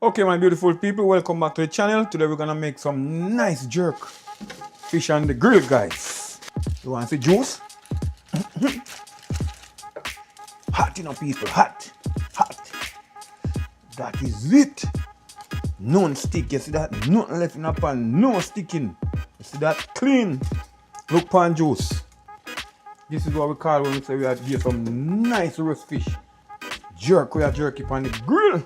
Okay, my beautiful people, welcome back to the channel. Today we're gonna make some nice jerk fish on the grill, guys. You want to see juice? Hot, you know, people, hot. That is it. No stick, you see that? Nothing left in the pan, no sticking. You see that? Clean. Look, pan juice. This is what we call when we say we have to get some nice roast fish. Jerk, we are jerky on the grill.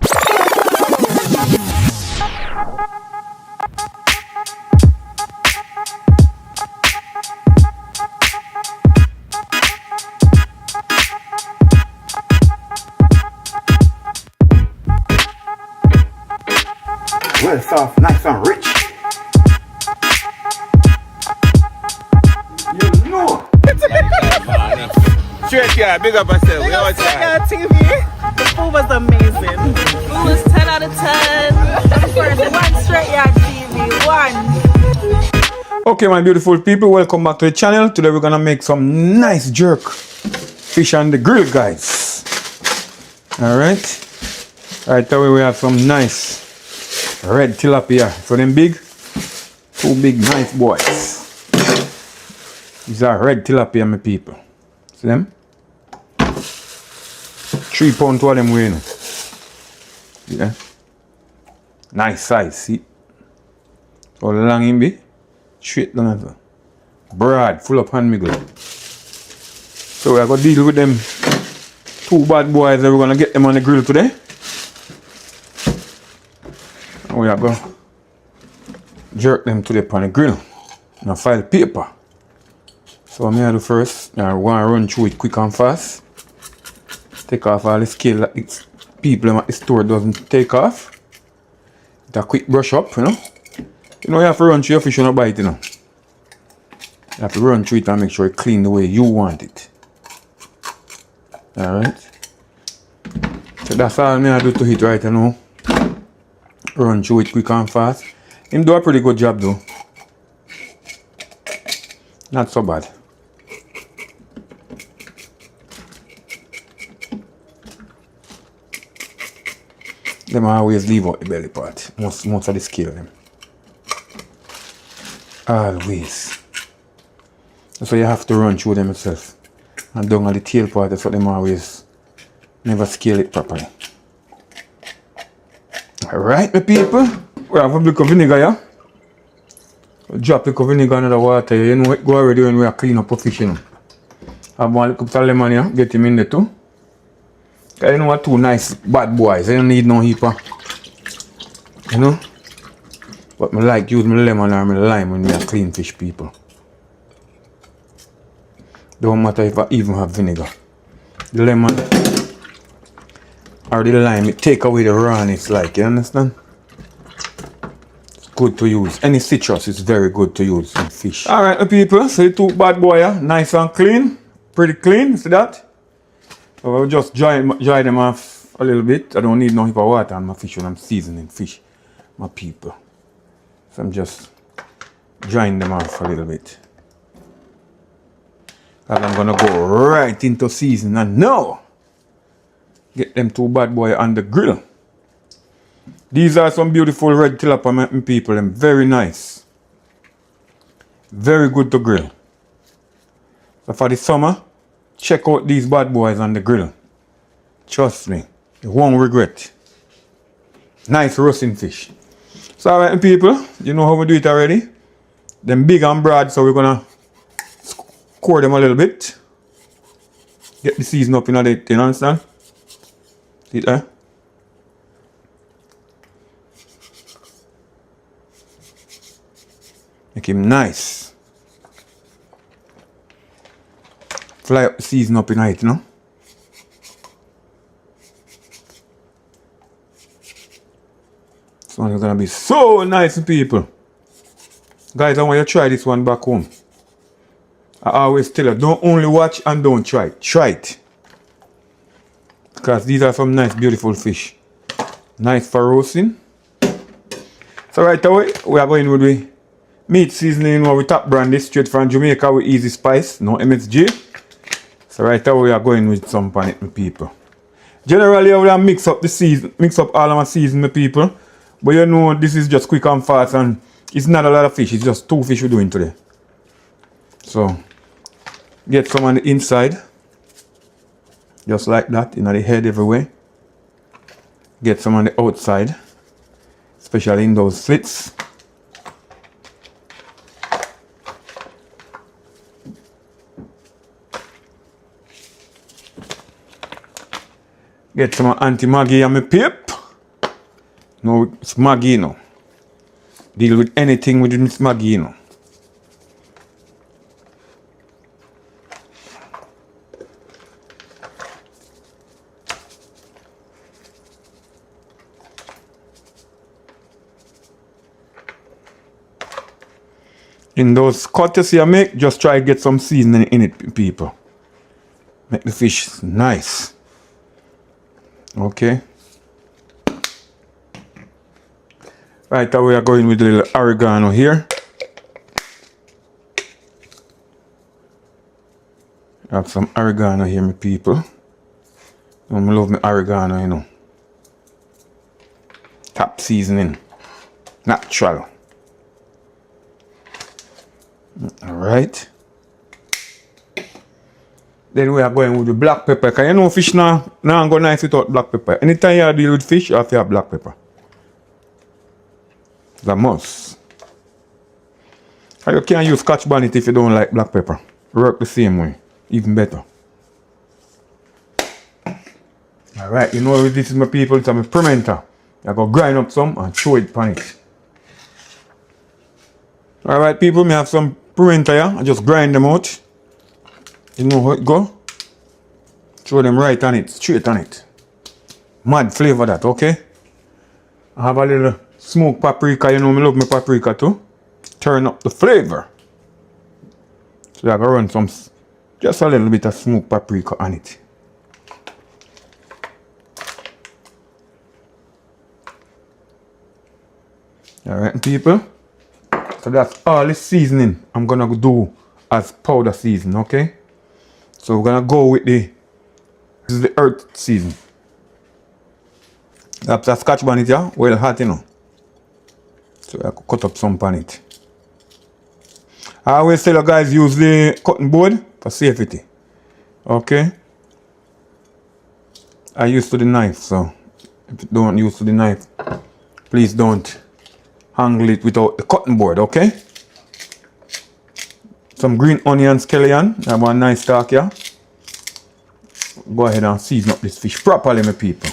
Well soft, nice and rich. You know. Str8yaad, big up yourself. Big up Str8yaad TV. The food was amazing. Food was 10 out of 10. First one Str8yaad TV, 1. Okay, my beautiful people, welcome back to the channel. Today we're gonna make some nice jerk fish on the grill, guys. Alright. Right away we have some nice red tilapia. So them big, two big nice boys. These are red tilapia, my people. See them? 3 pounds to them weighing. Yeah. Nice size, see? How long him be? Straight down as well. Broad, full of hand miggle. So we are going to deal with them two bad boys and we're going to get them on the grill today. And we are going to jerk them today on the grill. Now file paper. So what I do first, I want to run through it quick and fast. Take off all the scale that the people at the store doesn't take off. It's a quick brush up, you know. You know you have to run through your fish on a bite, you know. You have to run through it and make sure it's clean the way you want it. Alright. So that's all I do to it right now. Run through it quick and fast. Him do a pretty good job though. Not so bad. Them always leave out the belly part. Most of the scale them. Always. So you have to run through them yourself. And down on the tail part, that's what them always never scale it properly. Alright, my people. We have a bit of vinegar here. We'll drop a bit of vinegar in the water. You know it go already when we are clean up a fish, you know. I have one little lemon here, get him in there too. Cause you know what, two nice bad boys. I don't need no heap of, you know. But I like use my lemon or my lime when we are clean fish, people. Don't matter if I even have vinegar. The lemon or the lime, it take away the rawness, like, you understand? It's good to use. Any citrus is very good to use in fish. Alright, people, so the two bad boys here, nice and clean. Pretty clean, see that? So I'll just dry them off a little bit. I don't need no heap of water on my fish when I'm seasoning fish, my people. So I'm just drying them off a little bit. And I'm gonna go right into season and now get them two bad boys on the grill. These are some beautiful red tilapia, people. Them very nice. Very good to grill. So for the summer, check out these bad boys on the grill. Trust me, you won't regret. Nice roasting fish. So alright people, you know how we do it already. Them big and broad, so we're gonna core them a little bit. Get the season up in a day, you understand? See it there? Make him nice. Fly up the season up in it, you know? This one is gonna be so nice, people. Guys, I want you to try this one back home. I always tell you, don't only watch and don't try it. Try it. Because these are some nice, beautiful fish. Nice for roasting. So right away, we are going with the meat seasoning with top brandy straight from Jamaica with easy spice, no MSG. So right away we are going with some pan it, my people. Generally, I would mix up the season, mix up all of my season, my people. But you know, this is just quick and fast, and it's not a lot of fish. It's just 2 fish we're doing today. So, get some on the inside, just like that, in the head everywhere. Get some on the outside, especially in those slits. Get some anti-Maggie on my pip. No, it's Maggie, no. Deal with anything with Miss Maggie, no. In those cuts you make, just try to get some seasoning in it, people. Make the fish nice. Okay. Right now we are going with a little oregano here. I have some oregano here, my people. I love my oregano, you know. Top seasoning. Natural. Alright. Then we are going with the black pepper. Because you know fish now go nice without black pepper. Anytime you deal with fish, you have to have black pepper. The must. And you can't use Scotch bonnet if you don't like black pepper. Work the same way. Even better. Alright, you know this is my people, it's my pimento. I go grind up some and throw it on it. Alright people, me have some pimento here. I just grind them out. You know how it go? Throw them right on it, straight on it. Mad flavor that, okay? I have a little smoked paprika, you know me love my paprika too. Turn up the flavor. So I gotta run some, just a little bit of smoked paprika on it. Alright people. So that's all the seasoning I'm gonna do as powder season, okay? So we're gonna go with this is the earth season. That's a Scotch bonnet, yeah? Well hot, you know. So I could cut up some on it. I always tell you guys use the cutting board for safety. Okay? I use to the knife, so if you don't use to the knife, please don't handle it without the cutting board, okay? Some green onion scallion. I have one nice talk here. Go ahead and season up this fish properly, my people.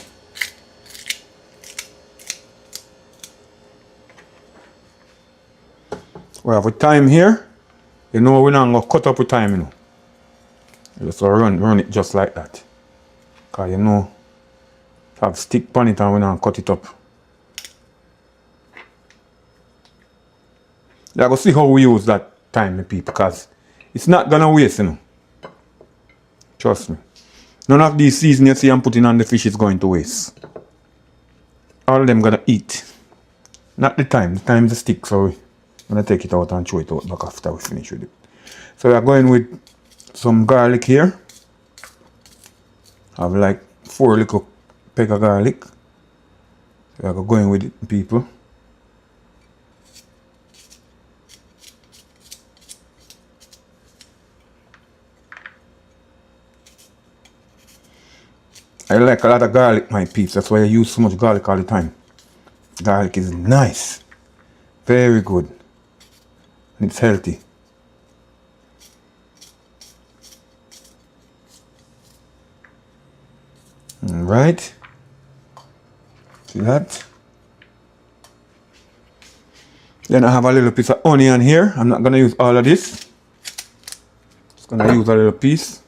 We have a thyme here. You know we're not gonna cut up with thyme, you know. Just run it just like that. Cause you know have stick on it and we're not cut it up. You're gonna see how we use that thyme, my people, because it's not gonna waste, you know. Trust me. None of these seasons you see I'm putting on the fish is going to waste. All of them gonna eat. Not the thyme. The thyme is a stick, so we're gonna take it out and throw it out back after we finish with it. So we are going with some garlic here. I have like 4 little peg of garlic. So we are going with it, people. I like a lot of garlic, my peeps. That's why I use so much garlic all the time. Garlic is nice. Very good. And it's healthy. Alright. See that? Then I have a little piece of onion here. I'm not going to use all of this. Just going to use a little piece.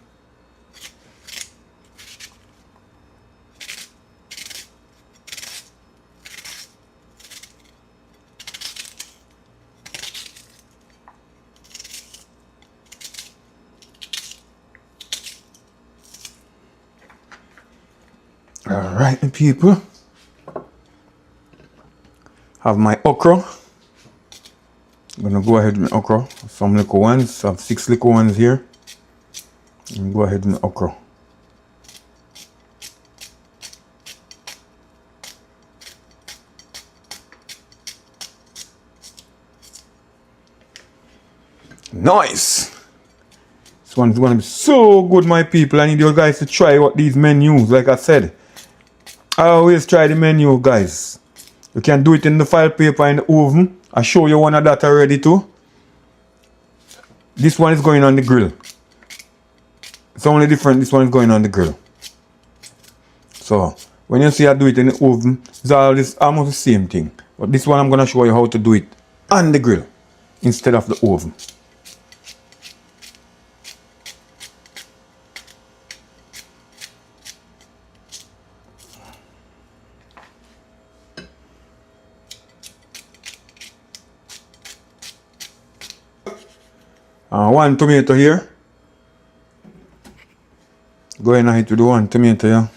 Alright, people. Have my okra. I'm gonna go ahead with my okra. Some little ones. I have 6 little ones here. And go ahead with my okra. Nice. This one's gonna be so good, my people. I need you guys to try out these menus. Like I said, I always try the menu, guys. You can do it in the file paper in the oven. I show you one of that already too. This one is going on the grill. It's only different. This one is going on the grill. So when you see I do it in the oven, it's almost the same thing. But this one I'm gonna show you how to do it on the grill instead of the oven. One tomato here. Go ahead with the one tomato here.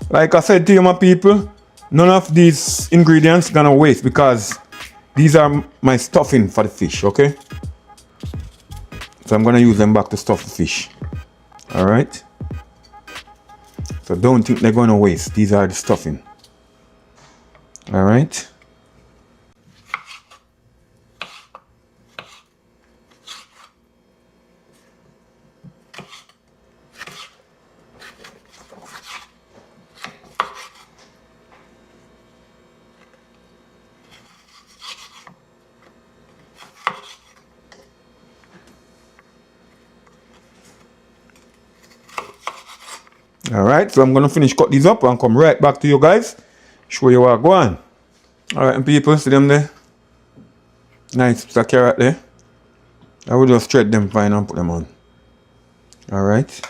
Like I said to you, my people, none of these ingredients gonna waste because these are my stuffing for the fish, okay? So I'm gonna use them back to stuff the fish. Alright? So don't think they're gonna waste. These are the stuffing. Alright? Alright, so I'm gonna finish cut these up and come right back to you guys. Show you what I go on. Alright, and people, see them there? Nice piece of carrot there. I will just shred them fine and put them on. Alright.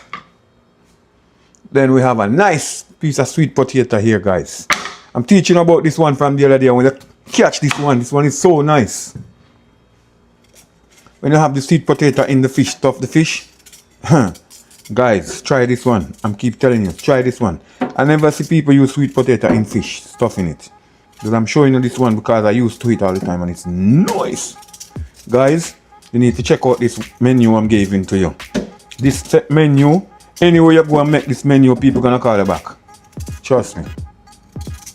Then we have a nice piece of sweet potato here, guys. I'm teaching about this one from the other day. I want to catch this one. This one is so nice. When you have the sweet potato in the fish, stuff the fish. Guys, try this one. I'm keep telling you, try this one. I never see people use sweet potato in fish, stuff in it. But I'm showing you this one because I used to it all the time and it's nice. Guys, you need to check out this menu I'm giving to you. This menu, anywhere you go and make this menu, people gonna call you back. Trust me.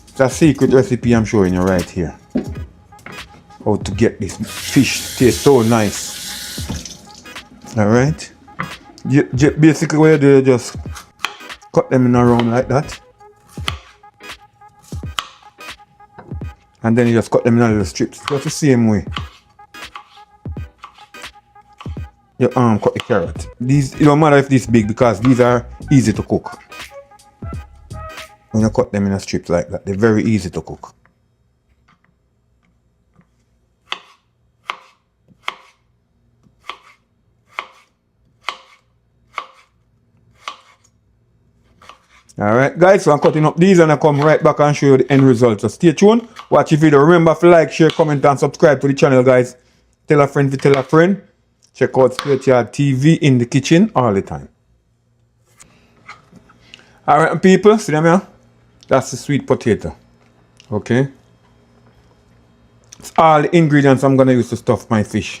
It's a secret recipe I'm showing you right here. How to get this fish taste so nice. Alright. Basically what you do, you just cut them in a round like that. And then you just cut them in a little strips. Just the same way. You cut the carrot. These, it don't matter if this big because these are easy to cook. When you cut them in a strip like that, they're very easy to cook. Alright guys, so I'm cutting up these and I come right back and show you the end result. So stay tuned, watch the video. Remember to like, share, comment and subscribe to the channel, guys. Tell a friend to tell a friend. Check out Str8yaad TV in the kitchen all the time. Alright people, see them here? That's the sweet potato. Okay. It's all the ingredients I'm going to use to stuff my fish.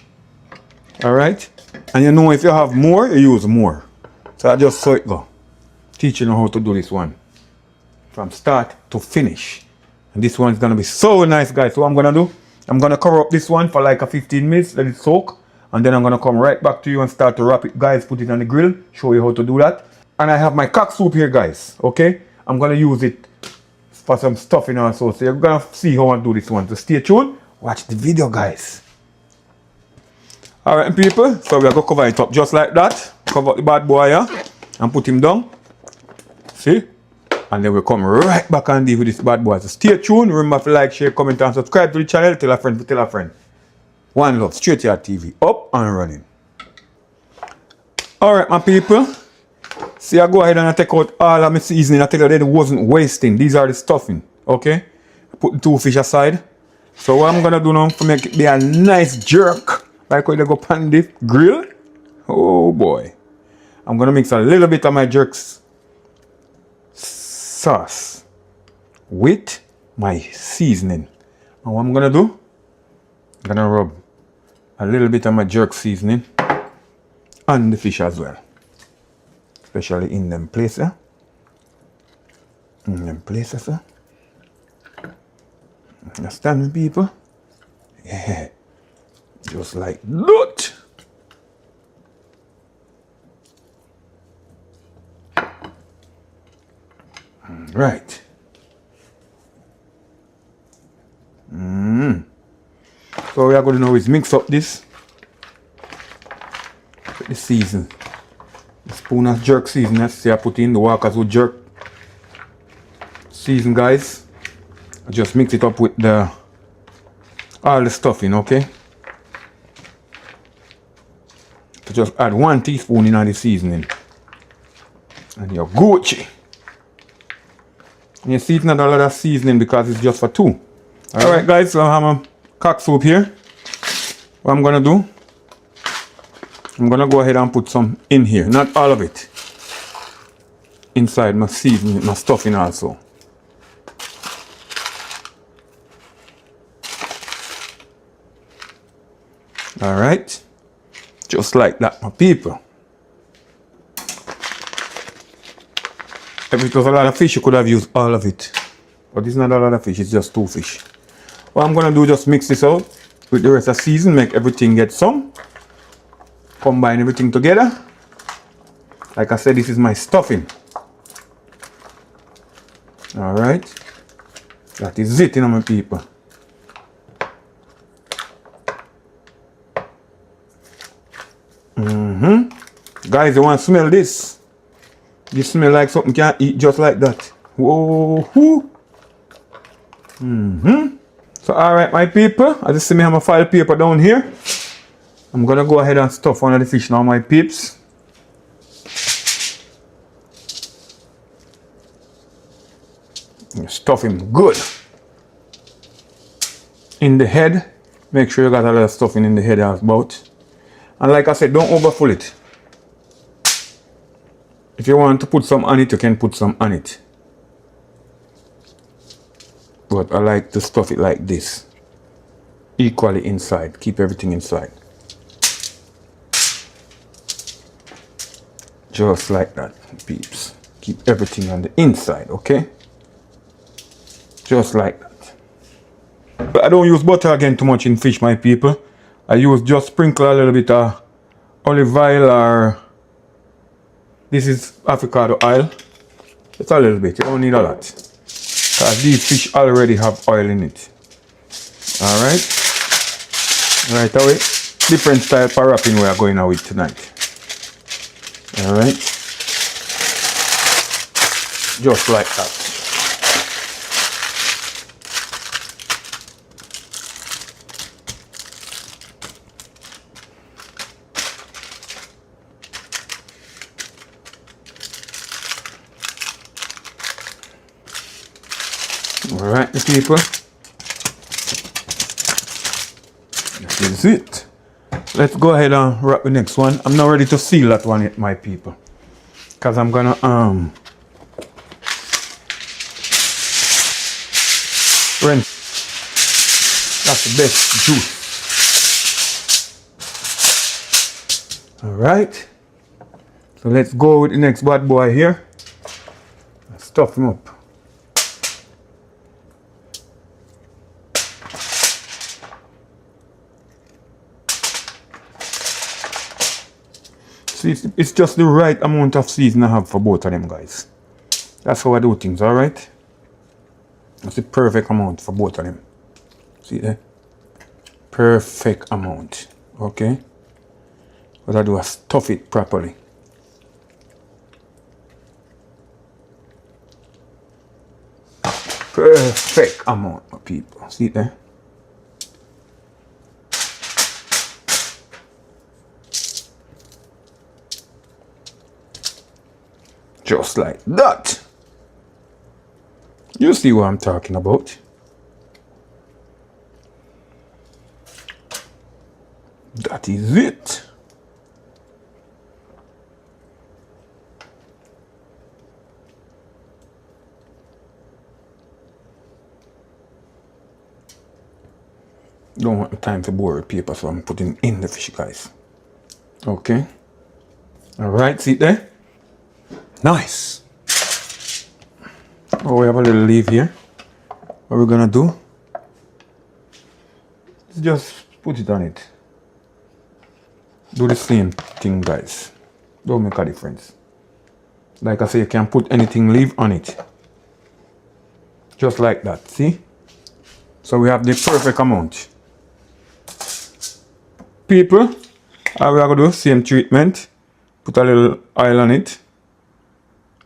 Alright. And you know if you have more, you use more. So I just saw it go. Teaching you how to do this one from start to finish, and this one is gonna be so nice, guys. So what I'm gonna do, I'm gonna cover up this one for like a 15 minutes, let it soak, and then I'm gonna come right back to you and start to wrap it, guys. Put it on the grill, show you how to do that. And I have my cock soup here, guys. Okay, I'm gonna use it for some stuffing also, so you're gonna see how I do this one. So stay tuned, watch the video, guys. All right people, so we're gonna cover it up just like that. Cover up the bad boy here and put him down. See? And then we'll come right back and deal with this bad boy. So stay tuned. Remember to like, share, comment and subscribe to the channel. Tell a friend to tell a friend. One love. Str8yaad TV. Up and running. Alright my people. See, I go ahead and I take out all of my seasoning. I tell you that it wasn't wasting. These are the stuffing. Okay? Put the 2 fish aside. So what I'm gonna do now to make it be a nice jerk, like when they go pan the grill. Oh boy. I'm gonna mix a little bit of my jerk sauce with my seasoning. And what I'm gonna do, I'm gonna rub a little bit of my jerk seasoning on the fish as well. Especially in them places. In them places. Understand me, people? Yeah. Just like that. Right. So we are going to now is mix up this with the season. The spoon of jerk season. Let's see, I put in the Walkers with jerk season, guys. I just mix it up with the all the stuffing, okay? So just add 1 teaspoon in the seasoning. And you're Gucci. And you see it's not a lot of seasoning because it's just for 2. Alright guys, so I have a cock soup here. What I'm gonna do, I'm gonna go ahead and put some in here. Not all of it. Inside my seasoning, my stuffing also. Alright. Just like that, my people. If it was a lot of fish, you could have used all of it. But it's not a lot of fish, it's just 2 fish. What I'm gonna do, just mix this out with the rest of the season, make everything get some. Combine everything together. Like I said, this is my stuffing. Alright. That is it, you know, my people. Guys, you want to smell this? This smell like something you can eat just like that. Whoa. So alright, my people, as you see me have my file paper down here. I'm gonna go ahead and stuff one of the fish now, my peeps. Stuff him good. In the head. Make sure you got a lot of stuffing in the head as about. And like I said, don't overfill it. If you want to put some on it, you can put some on it. But I like to stuff it like this. Equally inside. Keep everything inside. Just like that, peeps. Keep everything on the inside, okay? Just like that. But I don't use butter again too much in fish, my people. I use just sprinkle a little bit of olive oil, or this is avocado oil. Just a little bit, you don't need a lot. Because these fish already have oil in it. Alright. Right away. Different style for wrapping we are going out with tonight. Alright. Just like that. Alright, the people. This is it. Let's go ahead and wrap the next one. I'm not ready to seal that one yet, my people. Because I'm gonna rinse. That's the best juice. Alright. So let's go with the next bad boy here. Stuff him up. See, it's just the right amount of seasoning I have for both of them, guys. That's how I do things, alright? That's the perfect amount for both of them. See there? Perfect amount. Okay? What I do is stuff it properly. Perfect amount, my people. See there? Just like that. You see what I'm talking about. That is it. Don't want the time to bore with paper, so I'm putting in the fish, guys. Okay. Alright, see it there? Nice. Oh, we have a little leaf here. What we're gonna do is just put it on it. Do the same thing, guys. Don't make a difference. Like I say, you can put anything leaf on it. Just like that, see? So we have the perfect amount. People, we are gonna do same treatment. Put a little oil on it.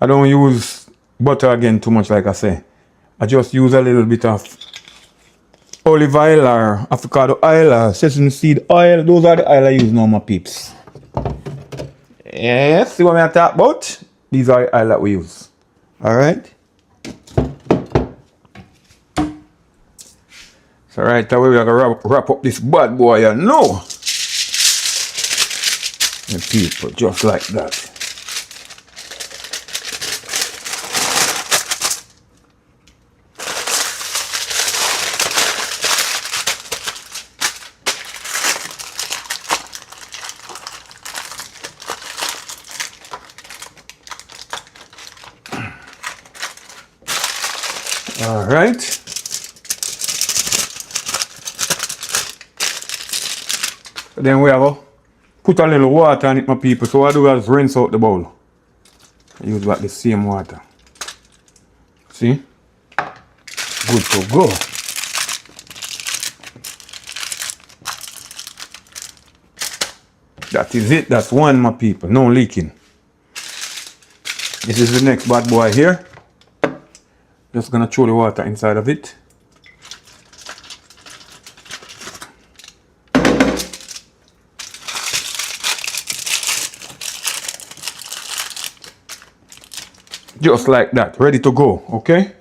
I don't use butter again too much, like I say. I just use a little bit of olive oil or avocado oil or sesame seed oil. Those are the oil I use now, my peeps. Yes, see what I'm talking about? These are the oil that we use. Alright? So right away we are gonna wrap up this bad boy here now. And people, just like that. All right. Then we have a put a little water on it, my people. So what I do is rinse out the bowl. I use about the same water. See? Good to go. That is it. That's one, my people. No leaking. This is the next bad boy here. Just gonna throw the water inside of it. Just like that, ready to go, okay?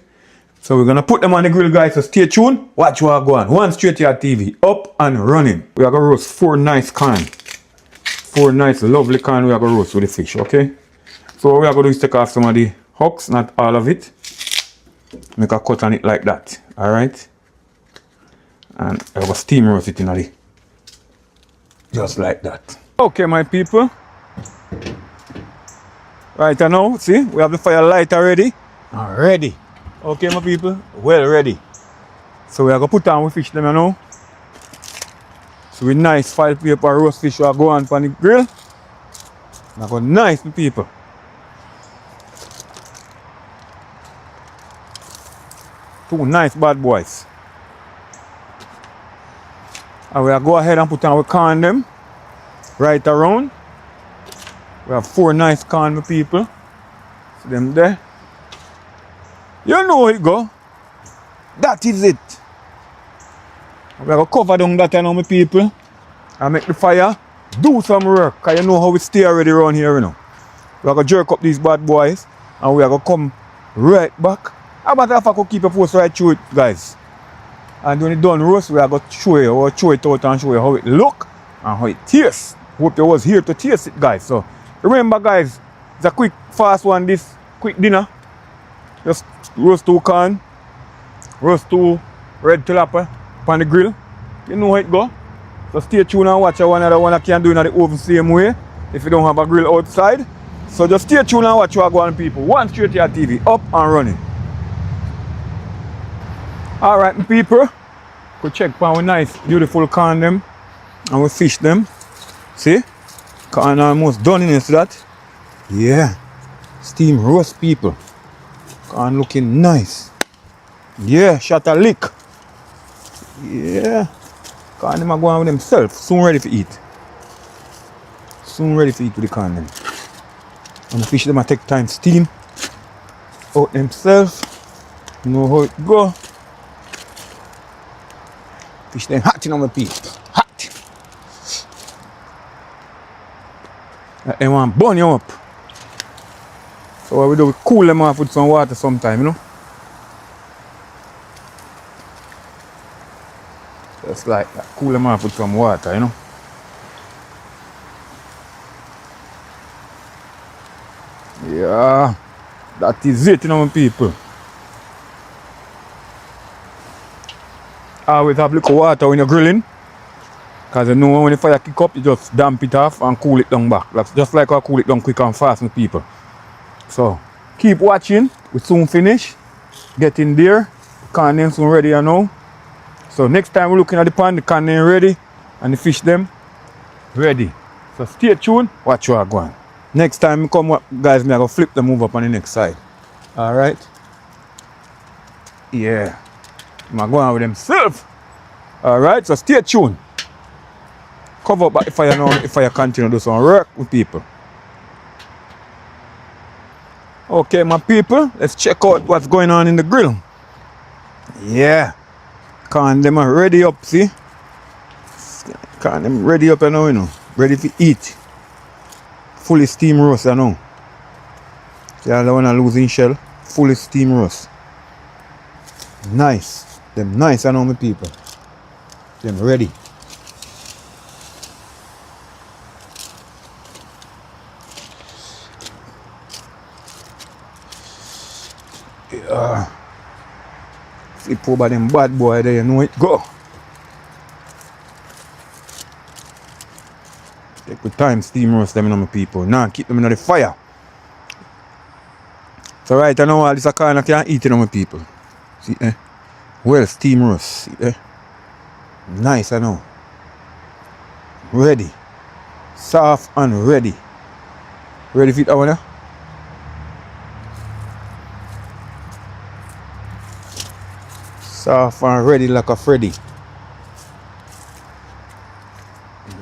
So we're gonna put them on the grill, guys, so stay tuned. Watch what go on. Str8yaad TV, up and running. We are gonna roast 4 nice can. 4 nice, lovely can we are gonna roast with the fish, okay? So what we are gonna do is take off some of the hooks, not all of it. Make a cut on it like that, alright? And I will steam roast it in the just like that. Okay, my people. Right now, see, we have the fire light already. Ready. Okay, my people, well ready. So we are gonna put on we fish them, you know. So with nice file paper roast fish will go on the grill. Now go nice, my people. Two nice bad boys. And we'll go ahead and put on our can them right around. We have 4 nice can, my people. See them there. You know how it go. That is it. We're going to cover down that now, my people. And make the fire do some work. Because you know how we stay already around here, you know. We're going to jerk up these bad boys. And we're going to come right back. How about if I could keep a post right through it, guys? And when it's done roast, we are going to show you, or throw it out and show you how it look and how it tastes. Hope you was here to taste it, guys. So remember, guys, it's a quick, fast one, this quick dinner. Just roast 2 can, roast 2 red tilapia on the grill. You know how it go. So stay tuned and watch one other one I can do in the oven same way if you don't have a grill outside. So just stay tuned and watch what go on, people. Str8yaad TV, up and running. Alright, people, go check for our nice, beautiful can them and we fish them. See? Can almost done in it, see that? Yeah. Steam roast, people. Can looking nice. Yeah, shot a lick. Yeah. Can them are going with themselves. Soon ready to eat. Soon ready to eat with the can them. And the fish them take time steam out themselves. You know how it go. Fish them hot, you know, my people. Hot. They want to burn you up. So what we do, we cool them off with some water sometime, you know. Just like that. Cool them off with some water, you know. Yeah. That is it, you know, my people. Always have little water when you're grilling. Because you know when the fire kick up, you just damp it off and cool it down back. That's just like I cool it down quick and fast, my people. So, keep watching. We soon finish. Get in there. The can soon ready, you know. So, next time we're looking at the pan, the can ready. And the fish them ready. So, stay tuned. Watch what I go on. Next time we come, guys, me I go flip them over up on the next side. Alright? Yeah. I'm going on with themselves. Alright, so stay tuned. Cover up the fire now if I continue to do some work with people. Okay, my people, let's check out what's going on in the grill. Yeah. Can them are ready up, see? Can them ready up, you know. Ready to eat. Fully steam roast, you know. See, I don't want to lose in shell. Fully steam roast. Nice. Them nice, I know, my people. Them ready. Yeah. Flip over them bad boy there, you know it go. Take the time, steam roast them, you know, my people. Now keep them in the fire. So right, I know all this kind of can't eat, you know, my people. See, eh? Well, steam roast, see, eh? Nice, I know. Ready. Soft and ready. Ready for it, that one, eh? Soft and ready like a Freddy.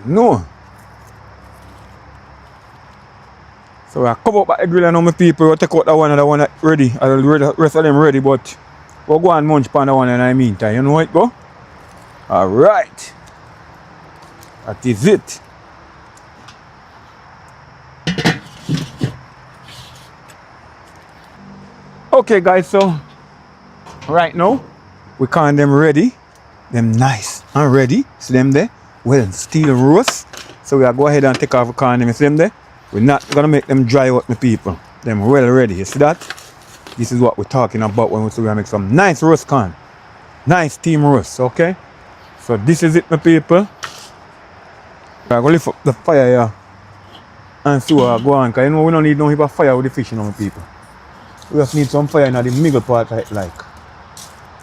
No. So I cover up the grill and all my people. We'll take out that one and that one ready. And the rest of them ready, but we'll go and munch on that one in the meantime. You know how it go? Alright. That is it. Okay guys, so right now we can them ready. Them nice and ready. See them there? Well, steel roast. So we'll go ahead and take off the can them. See them there? We're not gonna make them dry out, my people. Them well ready. You see that? This is what we're talking about when we're gonna make some nice roast can. Nice steam roast, okay? So this is it, my people. I'm gonna lift up the fire here and see what I go on. Cause you know we don't need no heap of fire with the fish, you know, my people. We just need some fire in the middle part like.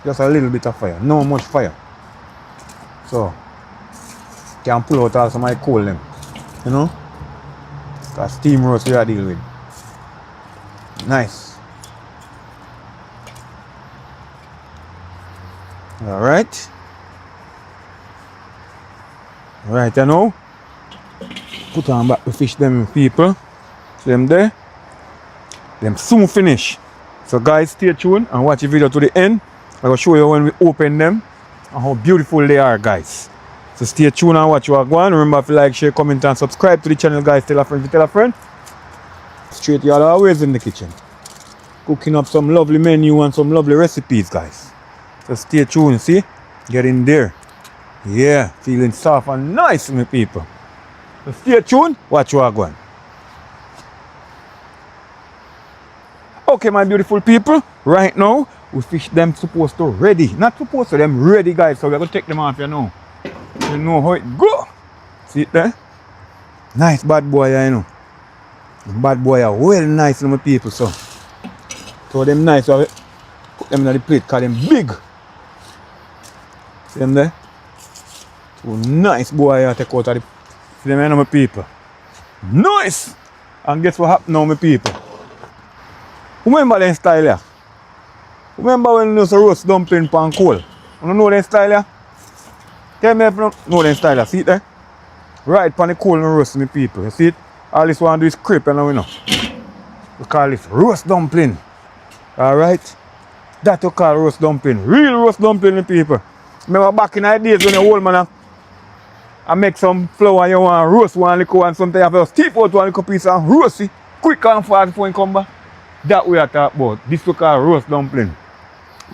Just a little bit of fire. No much fire. So can pull out all some of my coal them. You know? Cause steam roast we are dealing with. Nice. Alright. Alright, you know. Put on back the fish them, people. See them there? Them soon finish. So guys, stay tuned and watch the video to the end. I will show you when we open them and how beautiful they are, guys. So stay tuned and watch what I go on. Remember to like, share, comment and subscribe to the channel, guys. Tell a friend, tell a friend. Str8yaad always in the kitchen. Cooking up some lovely menu and some lovely recipes, guys. So stay tuned, see? Get in there. Yeah, feeling soft and nice, my people. So stay tuned, watch what I go on. Okay, my beautiful people, right now, we fish them supposed to ready. Not supposed to, them ready, guys. So we're going to take them off, you know. You know how it go. See it there? Nice bad boy, you know. The bad boy are well nice, you know, my people. So them nice, so put them in the plate, because them big. See them there? So nice boy, I take out of the, see them, you know, my people. Nice! And guess what happened now, my people? Remember them style here? Remember when you used to roast dumpling pan coal? You know them style here? Tell me if you know them style here. See it there? Right pan the coal and roast me people. You see it? All this one do is crepe, you know, we know. We call this roast dumpling. Alright? That you call roast dumpling. Real roast dumpling, me people. Remember back in the days when the old man I make some flour and you want to roast one little and sometimes you have to steep out one little piece and roast it quick and fast before you come back. That we are talking about. This we call roast dumpling.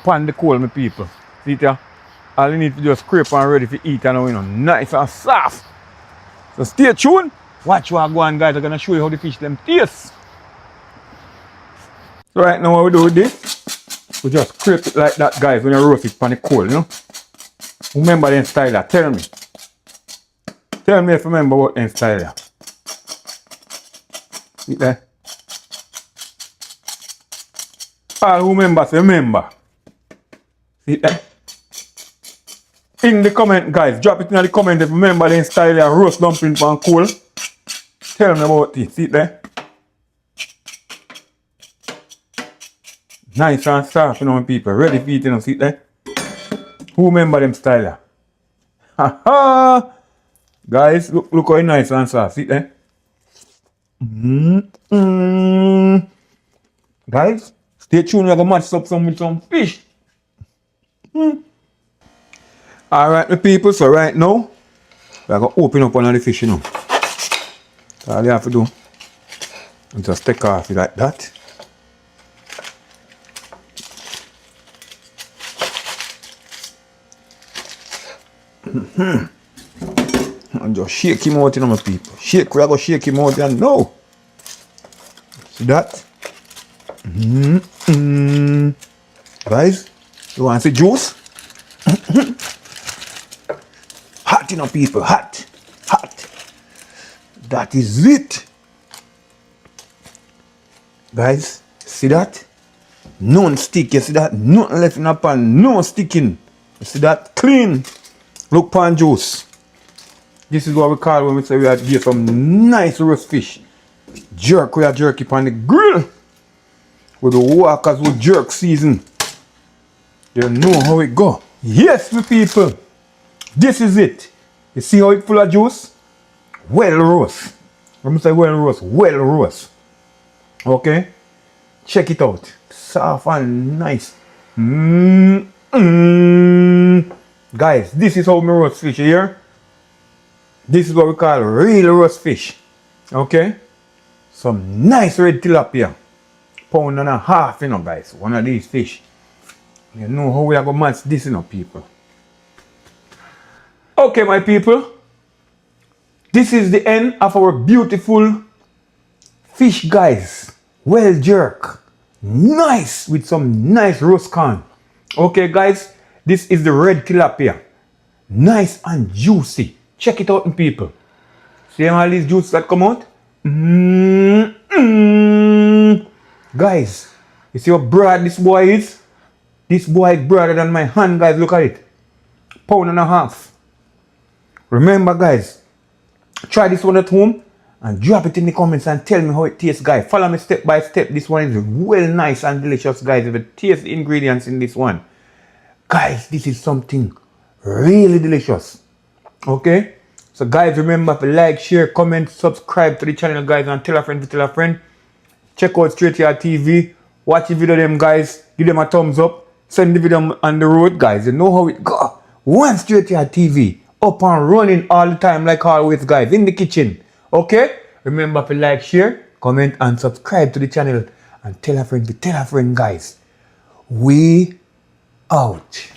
Pan the coal, my people. See it here? All you need to just scrape and ready to eat and you know, nice and soft. So stay tuned. Watch what I go on, guys. I'm gonna show you how the fish them taste. So right now what we do with this, we just scrape it like that, guys, when you roast it pan the coal, you know? Remember them style that. Tell me. Tell me if you remember what them style that. See there? All who remember, say remember. See there? In the comment, guys, drop it in the comment if you remember the style of roast dumpling pan coal. Tell me about it. See there? Nice and soft, you know, people. Ready for eating, you know, see there? Who remember them style? Ha ha! Guys, look how nice and soft. See there? Guys, stay tuned. We're going to match up with some fish. Alright, my people. So right now, we're going to open up one of the fish, you know. So all you have to do is just take off it like that. And just shake him out, you know, my people. Shake, we are going to shake him out, and no. See that? Guys, you want to see juice? Hot, you know, people, hot. Hot. That is it. Guys, see that? No stick, you see that? Nothing left in the pan, no sticking. You see that? Clean. Look, pan juice. This is what we call when we say we are get some nice roast fish. Jerk, we are jerk it on the grill. With the walkers with jerk season. You know how it go. Yes, my people. This is it. You see how it full of juice? Well roast. When I say well roast, well roast. Okay? Check it out. Soft and nice. Guys, this is how we roast fish here. This is what we call real roast fish. Okay? Some nice red tilapia. Pound and a half, you know, guys. One of these fish. You know how we are going to match this, you know, people. Okay, my people. This is the end of our beautiful fish, guys. Well jerk. Nice with some nice roast corn. Okay, guys. This is the red tilapia. Nice and juicy. Check it out, people. See all these juices that come out? Guys, you see how broad this boy is? This boy is broader than my hand, guys. Look at it. Pound and a half. Remember, guys, try this one at home and drop it in the comments and tell me how it tastes, guys. Follow me step by step. This one is well nice and delicious, guys. If you taste the ingredients in this one. Guys, this is something really delicious. Okay? So, guys, remember to like, share, comment, subscribe to the channel, guys, and tell a friend to tell a friend. Check out Str8yaad TV. Watch the video, them, guys. Give them a thumbs up. Send the video on the road, guys. You know how it go. One Str8yaad TV. Up and running all the time, like always, guys. In the kitchen. Okay? Remember to like, share, comment, and subscribe to the channel. And tell a friend to tell a friend, guys. We out.